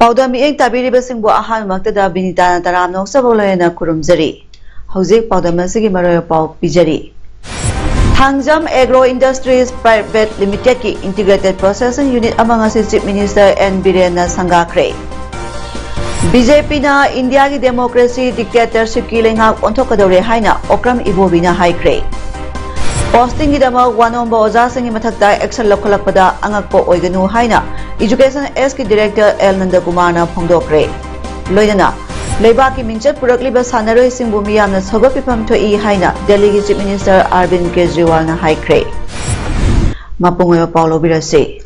PAODAM ing tabiriba singbo ahan maktada binitana taram noksaboloyana kurumjari. Hauzik PAODAM asigi maroyo pau pijari. Thangjam Agro Industries Private Limited ki Integrated Processing Unit among asi Chief Minister N. Birena Sangakre. BJP na India ki democracy dictatorship ki lenghak onthokadore haina Okram Ibobina haikre. Posting idama wanomba oja singi mathakta action lokhalakpada angakpo oiganu haina Education S ki Director L Nandakumar na phongdokre. Loinana Leibak ki minchat purakliba sanaroi singbu miyamna sagopipam thoi haina Delhi ki Chief Minister Arvind Kejriwal na haikre. Mapungoyo Paulo Birase.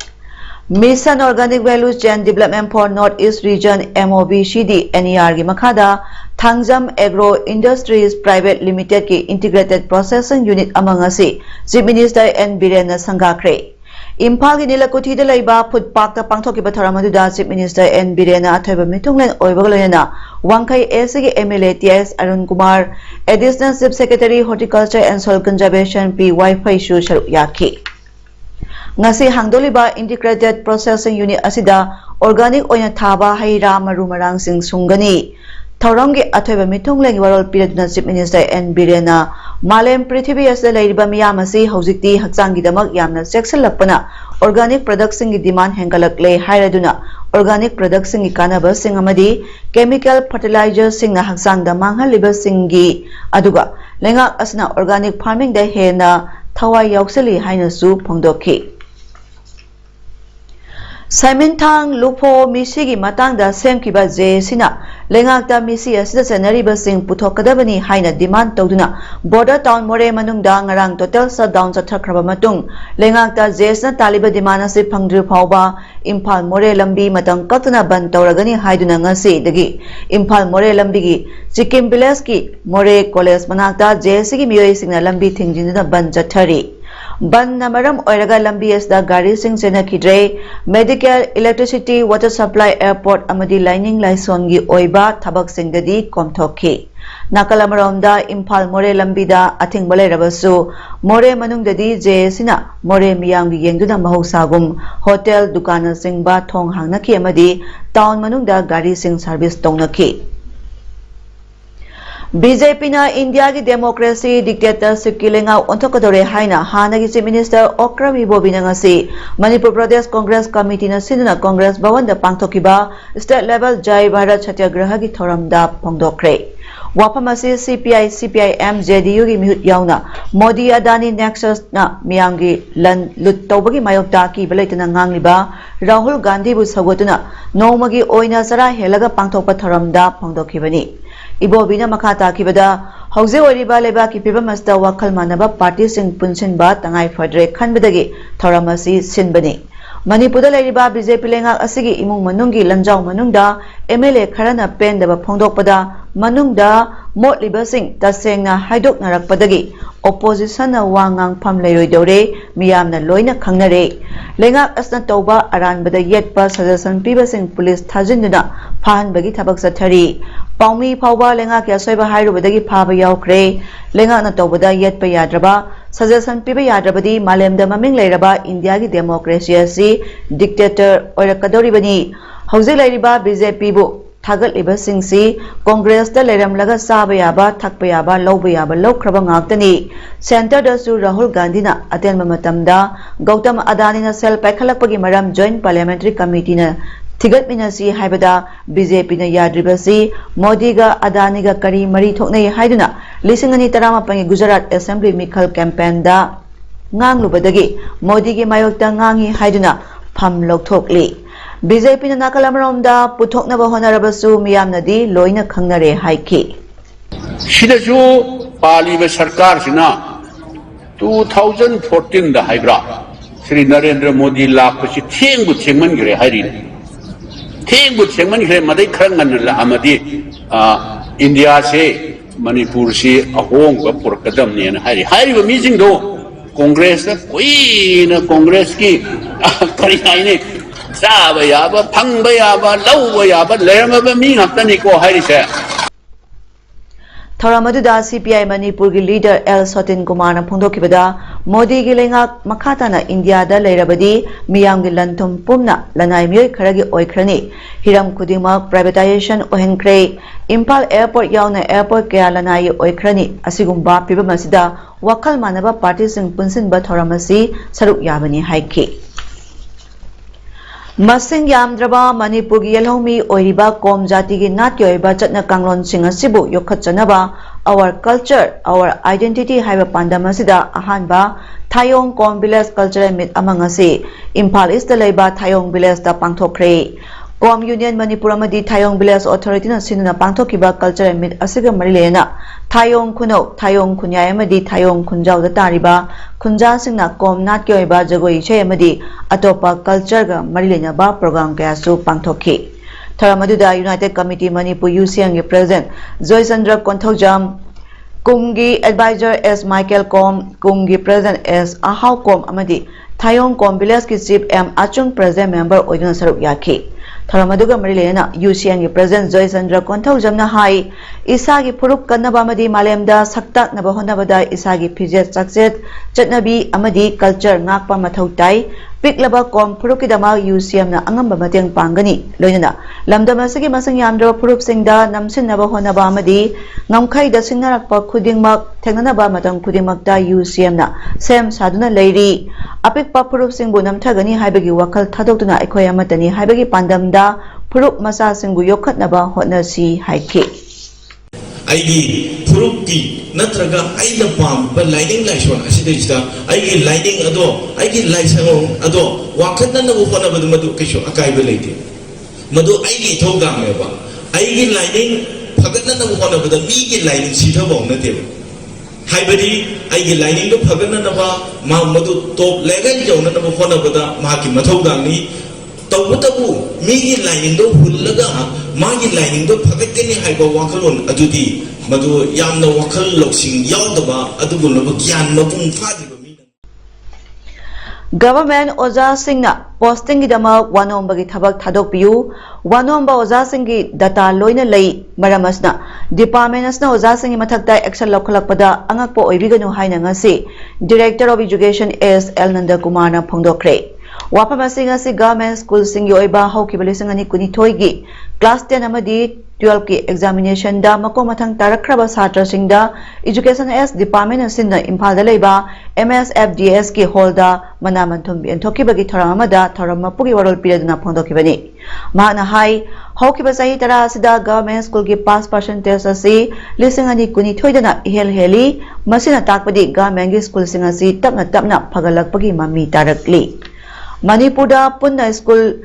Mission Organic Value Chain Development for Northeast Region MOVCD NER ki makhada Thangjam Agro Industries Private Limited ki Integrated Processing Unit among asi Chief Minister N. Birena Sangakre. Impal ki Nilakuthi da laiba food park ta pangthokiba tharamaduda Chief Minister N. Birena athoiba mithunglen oibagaloyana Wangkai SG MLA TS Arun Kumar Additional Chief Secretary Horticulture and Soil Conservation PY Faishu Sharu Yaki. Ngasi hangdoliba Integrated Processing Unit asida organic oina thaba haira maru marang sing sungani. Thauramgi athoiba mithunglengi warol piraduna Chief Minister N. Birena Malem Prithvi asda leiriba miyam asi haujikti hakchanggi damak yamna cheksalakpana organic products singi demand hengalakle hairaduna organic products singi kanaba sing amadi chemical fertilizers singna hakchangda manghaliba singi aduga lengak asna organic farming da hena thawai yausali haina su phongdokhi. Simon Tang Lupo Misigi Matanga Semkiba Je Sina Lengakta Misi asida sanariba sing puthokadabani haina demand tawduna border town more manungda ngarang total shutdown chathakraba matung lengakta jesna taliba demand ase phangdri phawba Imphal more lambi matang katna ban tawragani haiduna ngasi dagi Imphal more lambi gi Sikkim village ki more college manakta jesigi miyoi singna lambi thingjinduna ban chathari. Ban namaram oiraga lambi asda gari sing sena khidre medical electricity water supply airport amadi lining laisongi oiba thabak singdadi komthokhi nakalamaromda Imphal more lambida athing balai rabasu more manungdadi je sina more miyamgi yengduna mahogsagum hotel dukana singba thong hangnakhi amadi town manungda gari sing service tongnakhi. BJP na India ki democracy dictatorship ki lenga onthokadore haina hanagi Chief Minister Okram Ibobina ngasi Manipur Pradesh Congress Committee na sinuna Congress Bhavan da pangthokiba state level Jai Bharat Satyagraha ki thoramda phongdokre. Wapamasi CPI CPIM JDU ki mihut yauna Modi Adani Nexus na miyamgi lan lut tawbagi mayokta ki balaitana ngangliba Rahul Gandhi bu sagotuna nomagi oina sara helaga pangthokpa thoramda phongdokhibani. Ibobina makata kibada hauze oriba leba ki pibam asta wakal manaba party sing punsinba tangai fadre khanbadagi thoramasi sinbani. Manipurda leiriba BJP lengak asigi imung manunggi lanjaw manungda MLA kharana pendaba phongdokpada manungda motliba sing tasengna haidok narakpadagi opposition na wangang phamleiroi dore miyamna loina khangnare lengak asna tawba aranbada yetpa suggestion piba sing police thajinduna phanbagi thabak sathari paumi phawba lengak ya soiba hairubadagi phaba yaukre lengak na tawbada yetpa yadraba suggestion piba yadrabadi malemda maming leiraba India ki democracy asi dictator oirakadoribani hauze leiriba BJP bu Thagat liba singsi Congress da leram laga saba yaba thakpa yaba lawba yaba lawkraba ngaktani Center da su Rahul Gandhi na atenba matamda Gautam Adani na sel paikhalakpagi maram Joint Parliamentary Committee na thigat minasi haibada BJP na yadribasi Modi ga Adani ga kari mari thoknai haiduna lisingani tarama pangi Gujarat Assembly Mikhal campaign da nganglubadagi Modi gi mayokta ngangi haiduna pham lokthokli. BJP na nakalamaromda puthoknaba honarabasu miyamnadi loina khangnare haiki. Sidasu paliba sarkar sina 2014 da haibra Sri Narendra Modi lakpasi thengbu thengman gre hari thengbu thengman gre madai kharangan la amadi India se Manipur se ahong ba purkadam ne hari hari ba meeting do Congress na koi na Congress ki kari ai ne saba ya ba phang ba ya ba lau ba ya ba lerma ba mi ngakta ni ko hari se Thoramaduda CPI Manipur gi leader L Sotin Kumar na phongdokibada Modi gi lengak makhata na India da leirabadi miyam gi lanthum pumna lanai mioi kharagi oikrani hiram khudingmak privatization ohenkrei Impal airport yauna airport kaya lanai oikrani asigumba pibamasida wakal manaba party sing punsinba thoramasi saruk yabani haiki Masing yamdraba Manipur gi yelhomi oiriba kom jati gi nat yoiba chatna kanglon singa sibu yokhatchanaba our culture our identity haiba pandamasida ahanba Thayong Kom Village Cultural Meet amangasi Impal East laiba Thayong Village da pangthokre Kom Union Manipur amadi Thayong Village Authority na sinuna pangthokiba cultural meet asiga marilena Thayong Khuno Thayong Khunyai amadi Thayong Khunjau da tariba Khunja singna kom nat kyoiba jagoi che amadi atopa culture ga marilena ba program kaya su pangthokhi Thoramaduda United Committee Manipur UCM ge president Joy Chandra Konthaujam Kumgi advisor S Michael Kom Kumgi president S Ahau Kom amadi Thayong Kom Village ki chief M Achung president member oiduna saruk yakhi Thoramaduga marilena UCN gi president Joy Chandra Konthaujamna hai isagi phurup kannaba amadi malemda saktak naba honabada isagi phijet sakset chatnabi amadi culture ngakpa mathau tai piklaba kom phuruki dama UCM na angamba mateng pangani loinana lamdamasigi masang yamdra phurup singda namsin naba honaba amadi ngamkhai da singnarakpa khudingmak thengnanaba matang khudingmakta UCM na sem saduna leiri apikpa phurup singbu namthagani haibagi wakal thadokduna aikhoi amatani haibagi pandamda phurup masa singbu yokhatnaba hotnasi haiki Aigi Puruki Natraga Aina Pam, but lighting Lashon, Asidista, Aigi lighting ado, Aigi Lashon ado, Wakatan of one of the Madu Kisho, Akai related. Madu Aigi Toga Meva, Aigi lighting, Pagatan of one of the Migi lighting Sita Native. Hybrid, Aigi lighting the Paganava, Madu Top Legan Jonah of one of the Maki Matogani. Tawutabu, Migi lining do Hulaga, Magi lining do Pakatani Hyper Wakalon, Adudi, Madu Yamna Wakal Loxing, Yaldaba, Adubula, Yan Mapum Fadi. Government Oza Singna posting idama wanom bagi thabak thadok piu wanom ba Oza Singi data loina lei maramasna department asna Oza Singi mathakta action lokhalakpada angakpo oibiganu haina ngasi Director of Education S L Nanda Kumar na phongdokre Wapamasi ngasi government school singi oiba hawkibalising ani kunithoi gi class 10 amadi 12 ki examination da mako mathang tarakraba satra singda education S department asinna Imphal da leiba MSFDS ki holda manamanthum bi enthokibagi thoramada thoramapuri warol piraduna phondokibani mahna hai hawkiba sahi tara asida government school ki pass percentage asi lising ani kunithoi dana ihel heli masina takpadi government ki school singa si tapna tapna phagalakpagi mami tarakli Manipurda Punna School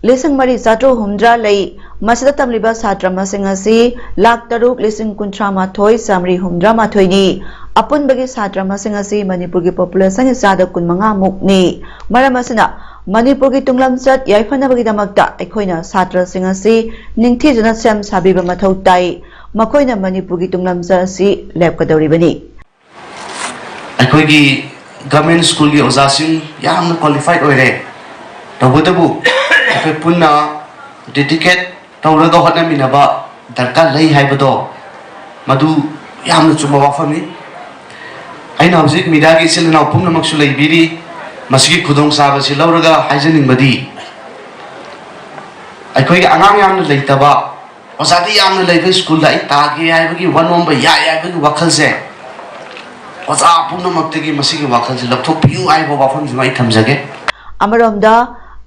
Lising Mari Satro Humdra Lay Masada Tamliba Satra Masingasi Lak Taruk Lising Kuntra Mathoi Samri Humdra Mathoini Apun Bagi Satra Masingasi Manipurgi population is Sada Kunmanga Mukni Maramasina Manipurgi Tunglam Sat Yaifana Bagi Damakta Ekoina Satra Singasi Ningti Jana Sam Sabiba Mathau Tai Makoina Manipurgi Tunglam Sasi Lepkadoribani Ekoigi Government school ki ozasin yamna qualified oire tawadabu akai punna dedicate tawraga hotna minaba darka lei haibado madu yamna chuma wafami aina hojik midagi silna pumna maksu leibiri masigi khudong saba si lawraga haijening badi akoi angang yamna leitaba ozati yamna leibe school dai tagi haibagi wanomba ya haibagi wakal se Oza puna maktegi masigi wakal se laptop piu ai bo wafam jumai thamjage Amaromda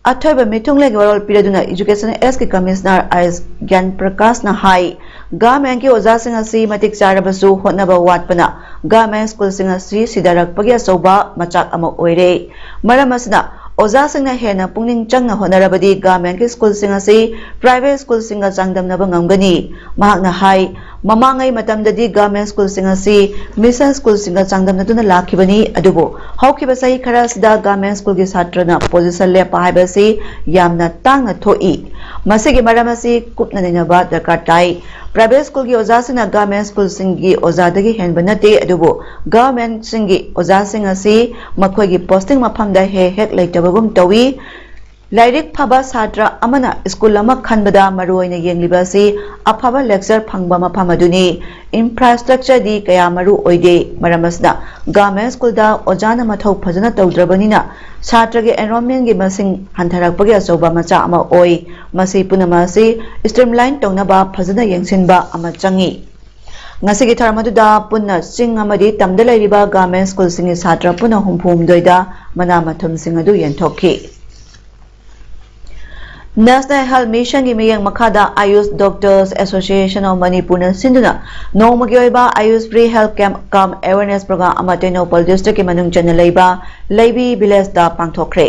Athoiba Mitungleg Warol Piraduna Education S ki Commissioner Is Gyan Prakash na hai government ki oza singa si matik charabasu hotnaba watpana government school singa si sidarakpagi asoba machak ama oire maramasna Oza singna hena pungning changna honarabadi government ki school singa si private school singa changdamnaba ngamgani mahakna hai Mamangai matamdadi government school singasi mission school singa changdamnaduna lakhibani adubu haukiba sahi khara sida government school gi satrana position le paibasi yamna tangna thoi masigi maramasi kupna ninaba darkar tai private school gi oja sina government school singi oja dagi henbanate adubu government singi oja singasi makhoi gi posting maphamda hek leitabagum tawi Lairik Paba Satra Amana School Lama Khanbada Maruina Yenglibasi Apaba Lecture Pangbama Pamaduni Infrastructure di Kaya Maru Oide Maramasna Government School da Ojana Mathau Pajana Taudrabanina Satra ge enrollment gi masing hantarakpagi asoba macha ama oi masi punamasi streamline tongnaba phajana yengsinba ama changi ngasigi tharmaduda punna sing amadi tamda lairiba government school singi satra puna humphum doida mana mathum singadu yenthokhi National Health Mission gi miyang makhada Ayush Doctors Association of Manipur sinduna nongmagi oiba Ayush Free Health Camp Come Awareness Program ama Tenopal District ki manung chana leiba Leibi Village da pangthokre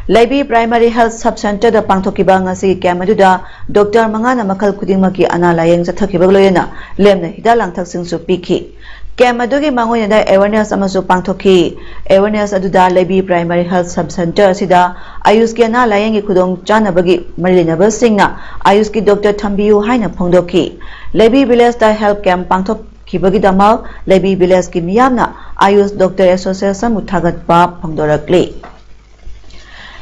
Leibi Primary Health Sub Center da pangthokiba ngasi camp aduda doctor mangana makhal khudingmaki ana layeng chathakiba loyena lemna hidalang thaksing su pikhi Camp adugi mangoina da awareness amasu pangthoki awareness aduda Leibi Primary Health Sub Center sida Ayush ki ana layeng ki khudong chanabagi marinaba singna Ayush ki doctor thambiyu haina phongdoki Leibi Village da health camp pangthokibagi damal Leibi Village ki miyamna Ayush Doctor Association muthagatpa phongdorakli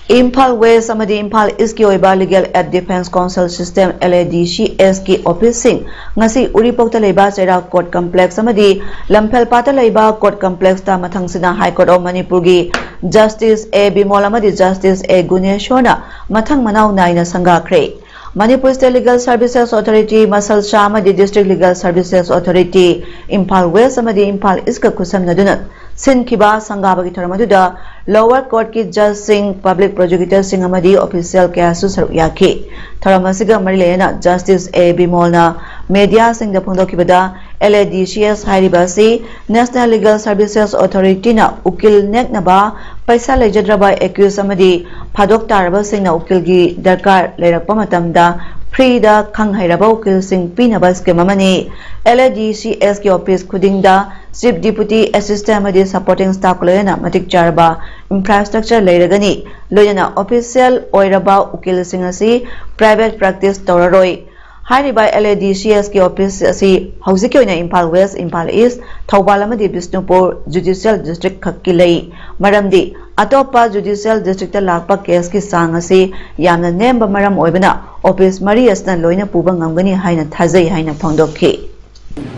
Impal West amadi Impal East ki oiba Legal Aid Defense Council System LADCS ki office sing ngasi Uripokta leiba Chera Court Complex amadi Lamphel Pata leiba Court Complex ta mathangsina High Court of Manipur gi Justice A Bimol amadi Justice A Guneshona mathang manau naina sangakhre Manipur State Legal Services Authority Masal Shah amadi District Legal Services Authority Impal West amadi Impal East ka kusamnaduna Sinkiba Sangabagi Tharmaduda Lower Court ki Judge Singh Public Prosecutor Singh amadi Official Kasu Saruyaki Tharamasiga Marilena Justice A Bimolna Media Singh da Phondokibada LADCS Hairibasi National Legal Services Authority na Ukil Neknaba Paisa Lejadraba Accused amadi Phadok Taraba Singh na Ukil gi Darkar Leirakpa matamda Free da Khang Hairaba Ukil Singh Pinaba Scheme amani LADCS ki office khudingda Chief Deputy Assistant amadi Supporting Staff loyana matik charba infrastructure leiragani loyana official oiraba ukil singasi private practice toraroi Hairiba LADCS ki office asi hauziki oina Impal West Impal East Thoubal amadi Bisnupur Judicial District khakki lei maramdi atopa Judicial District lakpa case ki sang asi yamna nemba maram oibana office mari asna loina puba ngamgani haina thajai haina phongdokhi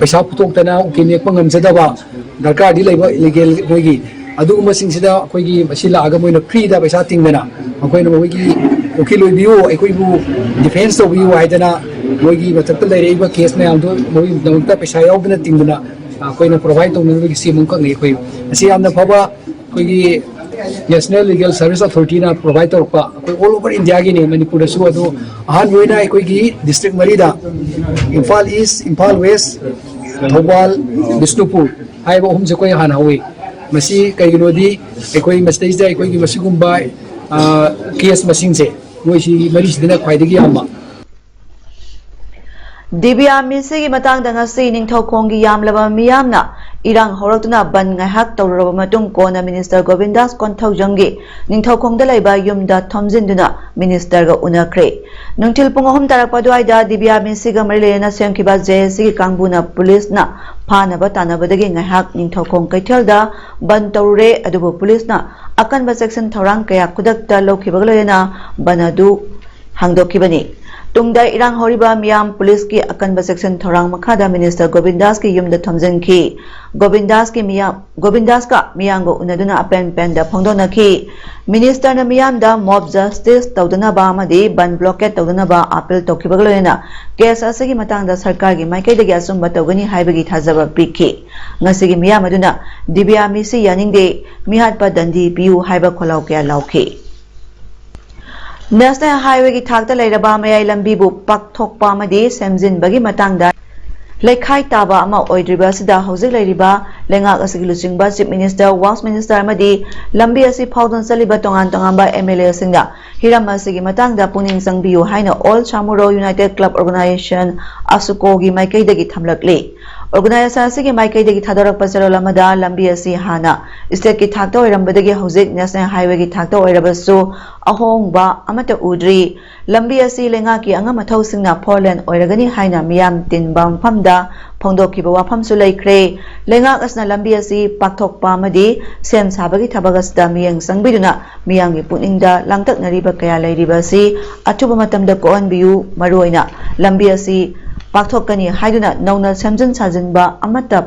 Paisa putoktana ukinek pangamjadaba darkar di laiba illegal moigi aduguma singsida akoigi masila aga moina free da paisa tingmena akoina moigi ukiloi biu akoibu defense to biu haidana moigi matakta laireiba case na amdo mogi damta paisa yaubna tingdana akoina provide to moigi simung kang nei koi asi amna phaba koigi National Legal Service Authority na provide to pa all over India gi ne Manipur da su ado ahan moina akoigi district marida Impal East Impal West Thoubal Bisnupur haiba hum je koi han hawi masi kaiginodi ekoi mastage da ekoi gi masigumba case masingse moi si mari sidina khwaidagi amma Dibya Misi ki matang da ngasi ningthokong gi yamlaba miyamna irang horaktuna ban ngahak tawraba matung kona Minister Govindas Konthaujangi ningthokong da laiba yumda thomjinduna Minister ga unakre nungthil pungahum tarakpa duaida Dibya Misi ga marilena semkiba JSC ki kangbuna police na phanaba tanabadagi ngahak ningthokong kaithelda ban tawre adubu police na akanba section thorang kaya kudakta lokhibaglena banadu hangdokibani Tungda irang horiba miyam police ki akanba section thorang makhada Minister Govindas ki yumda thomjanki Govindas ka miyam go unaduna apen pen da phongdona ki Minister na miyam da mob justice tawdana ba amadi ban blockade tawdana ba appeal tokibagloena case asigi matang da sarkar gi maikai dagi asumba tawgani haibagi thajaba pikhi ngasigi miyam aduna Dibya Misi yaningde mihat pa dandi piu haiba kholau kya lauki National Highway ki thakta lairaba mayai lambi bu pakthokpa amadi semjin bagi matangda Laikhai taba ama oidriba sida hojik leiriba lengak asigi luchingba chief minister works minister amadi lambi asi PAODAM saliba tongan tongamba MLA singda hiram asigi matangda puning sangbiyu haina All Chamorro United Club Organization asukogi maikaidagi thamlakli Organization asigi maikaidagi thadorak pasaro lamada lambi asi hana state ki thakta oirambadagi hojik national highway ki thakta oirabasu ahongba amata udri lambi asi lengaki angama thosingna Poland oiragani haina miyam tinbam famda phongdokkiba wafamsu leikre lengak asna lambi asi pakthokpa amadi sem sabagi thabagasda miyang sangbiduna miyangi puningda langtaknariba kaya leiriba si athuba matamda koanbiyu maroina lambi asi pakthokani haiduna nauna samjin sajinba amata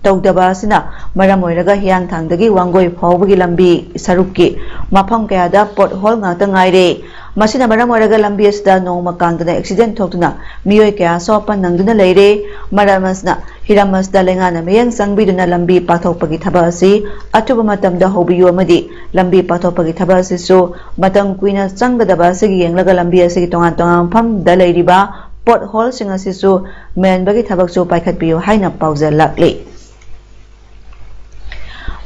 tawdaba sina maram oiraga hiyang thangdagi wangoi phawbagi lambi sarukki mafam kayada pothole ngata ngaire masina maram oiraga lambi asda nongma kangdana accident thokduna miyoi kaya sopan nangduna leire maramasna hiramasda lengana meyang sangbiduna lambi pathokpagi thaba asi athuba matamda hobiyu amadi lambi pathokpagi thaba asi su matam kuina changgadaba asigi yenglaga lambi asigi tongan pham da leiriba pothole sing asi su menbagi thabak su paikhatbiyu haina paujal lakli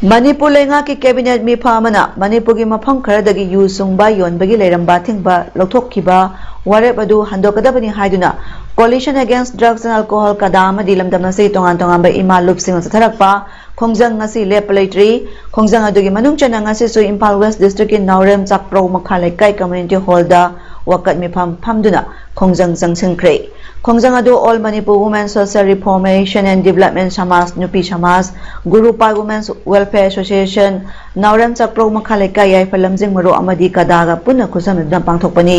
Manipur lenga ki cabinet mi phamana Manipur gi mafam kharadagi yu sungba yonbagi leiramba thingba lothokkiba warep adu handokadabani haiduna coalition against drugs and alcohol kadama dilamdam nasi tongan ba ima lupsing satharakpa khongjang ngasi leplatri khongjang adugi manungchana ngasi su Impal West district in Naurem Chakpro Makhalai kai community hall da wakat mi phamduna khongjang sangsingkre khongjang adu All Manipur Women Social Reformation and Development Samas Nupi Samas Guru Pai Women's Welfare Association Naurem Chakpro Makhalai kai yai palamjing maro amadi kadaga punna khusamna pangthokpani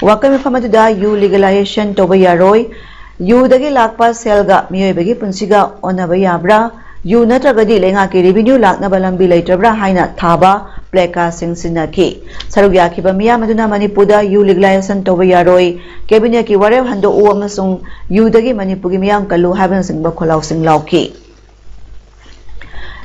wakat mi phamadu yu legalization toba yaroi yu dagi lakpa selga miyoibagi punsiga onaba yabra yu natragadi lenga ki revenue laknaba lambi leitrabra haina thaba pleka singsinaki sarugya kiba miya maduna Manipurda yu legalization toba yaroi cabinet ki warep hando u amasung yu dagi Manipugi miyam kalu haban singba kholau singlauki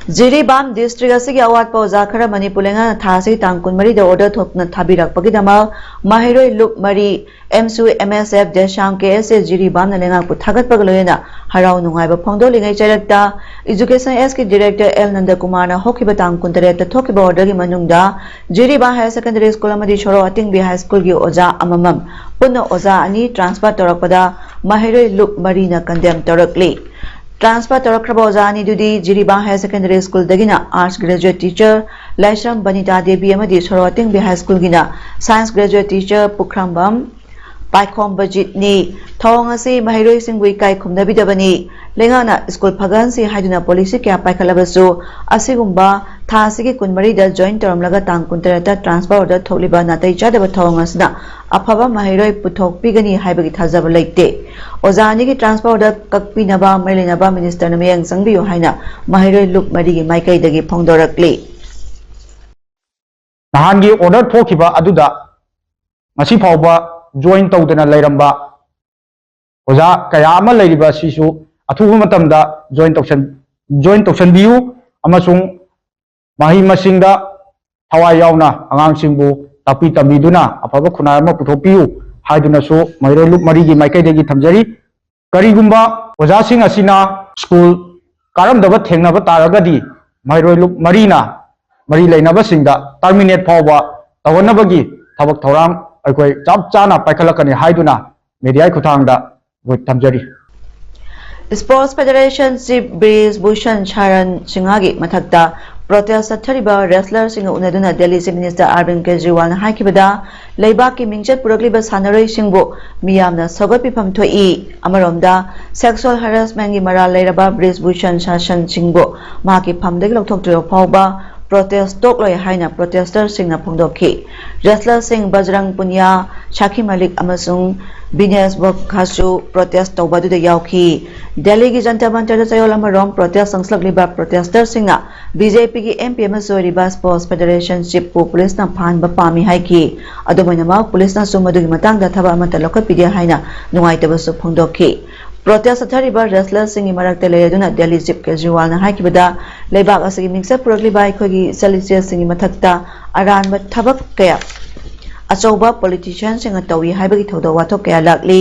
Jiribam district asigi awat pauza khara Manipur lenga thasi tangkun mari da order thokna thabirakpagi dama mahiroi luk mari MSU MSF desham KSA Jiribam na lenga pu thagat pagloyena harau nungai ba phongdo lingai charakta education SK director L Nanda Kumar na hokiba tangkun tare ta thokiba order gi manungda Jiribam higher secondary school amadi choro ating bi high school gi oja amamam punna oja ani transfer torakpada mahiroi luk mari na condemn torakli Transfer Torakraba Ozani Dudi Jiribam High Secondary School Dagina Arts Graduate Teacher Laisham Banita Devi Amadi Soroting Bi High School Gina Science Graduate Teacher Pukrambam Paikom Bajit ni Thawangasi Mahiroi Singwi Kai Kumnabidabani Lengana School Pagansi Haiduna Policy Kya Paikalabasu Asigumba Thasigi Kunmarida Joint Term Laga Tang Kuntarata Transfer Order Tholiba Natai Chadaba Thawangasna Apaba Mahiroi Puthok Pigani Haibagi Thazaba Laite Ozani ki Transfer Order Kakpinaba Merlinaba Minister Namayang Sangbiyu Haina Mahiroi Luk Marigi Maikai Dagi Phongdorakli Nahangi order thokiba aduda ngasi phawba join tawdana lairamba oja kaya ama lairiba sisu athuba matamda join tawsan biu amasung mahi masingda thawai yauna angang singbu tapi tamiduna afaba khuna ama puthopiu haiduna so mairo luk marigi maikai degi thamjari karigumba oja sing asina school karam daba thengnaba taragadi mairo luk marina mari lainaba singda terminate phawba tawanabagi thabak thorang aikoi chap chana paikhalakani haiduna media khutangda voi tamjari Sports Federation Chief Breeze Bhushan Charan Singagi mathakta protest athariba wrestler singa unaduna Delhi Chief Minister Arvind Kejriwal haikibada leibaki mingchat purakliba sanaroi singbu miyamna sogatpifam thoi amaromda sexual harassment gi maral leiraba Breeze Bhushan Charan singbu mahaki phamdagi lokthoktriyo phawba protest tokloi haina protester singna phongdokhi wrestler sing Bajrang Punya Shakhi Malik amasung Bines Bokhasu protest tawbaduda yauki Delhi gi Jantar Mantar da chayol amarom protest sangslagliba protester singna BJP gi MP amaso riba Sports Federation chief pu police na phanba pami haiki adomana ma police na sumadugi matangda thaba amata lokapidi haina nungaitaba su phongdokhi protest athariba wrestler singi marakte leaduna Delhi Chief Kejriwal na haikibada leibak asigi mingsa purakliba ikhogi celestial singi mathakta aranba thabak kaya achauba politician singa tawi haibagi thodo wathok kaya lakli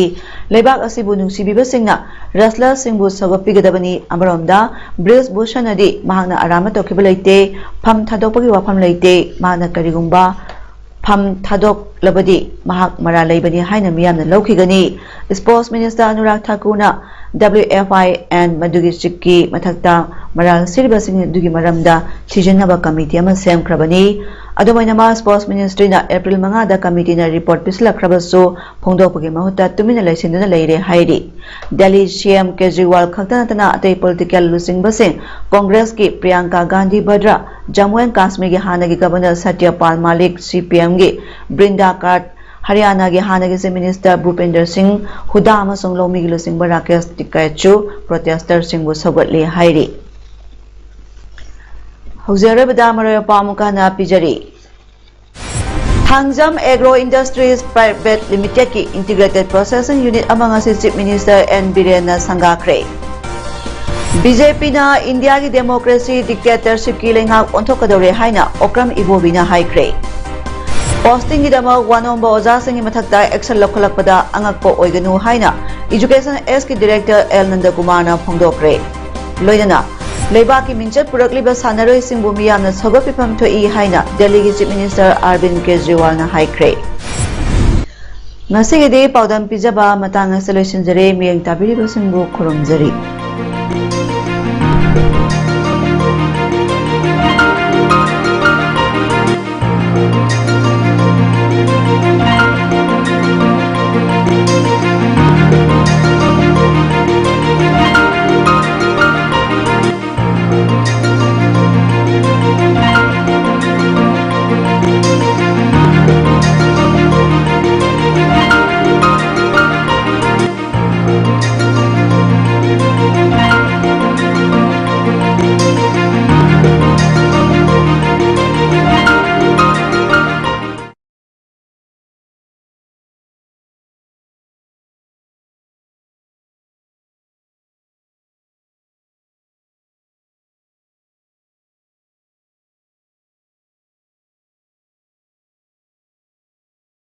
lebak asibu nungsibiba singna rasla singbu sagopigadabani amaromda bridge bushanadi mahangna arama tokiba leite pham thadokpagi wafam leite mahana karigumba pham thadok labadi mahak mara leibani haina miyamna laukigani sports minister Anurag Thakurna WFI and Madugi Chikki Mathakta Maral Siriba Singh Dugi Maramda Chijanaba Committee ama semkrabani adumainama Sports Ministry na April mangada committee na report pislakrabaso phongdokpagi mahuta tumina laisinduna leire hairi Delhi CM Kejriwal khaktanatana atei political lusingbasing Congress ki Priyanka Gandhi Vadra Jammu and Kashmir ki hanagi governor Satyapal Malik CPM ki Brinda Kart Haryana ki hanagi se minister Bhupinder Singh Huda amasong Lomi ki lusingba Rakesh Tikaichu protester singbu sagatli hairi Haujarabada Maroya Pamukana Pijari Thangjam Agro Industries Private Limited ki Integrated Processing Unit among us Chief Minister N. Birena Sangakre BJP na India ki democracy dictatorship ki lengak onthokadore haina Okram Ibobina haikre Posting idama wanomba oja singi mathakta action lokhalakpada angakpo oiganu haina Education S ki Director L. Nandakumar na phongdokre loinana Leba ki minchat purakliba sanaroi singbu miyamna sagopipam thoi haina Delhi ki Chief Minister Arvind Kejriwal na haikre Nasigide paudam pijaba matanga solution jare miyang tabiriba singbu khurumjari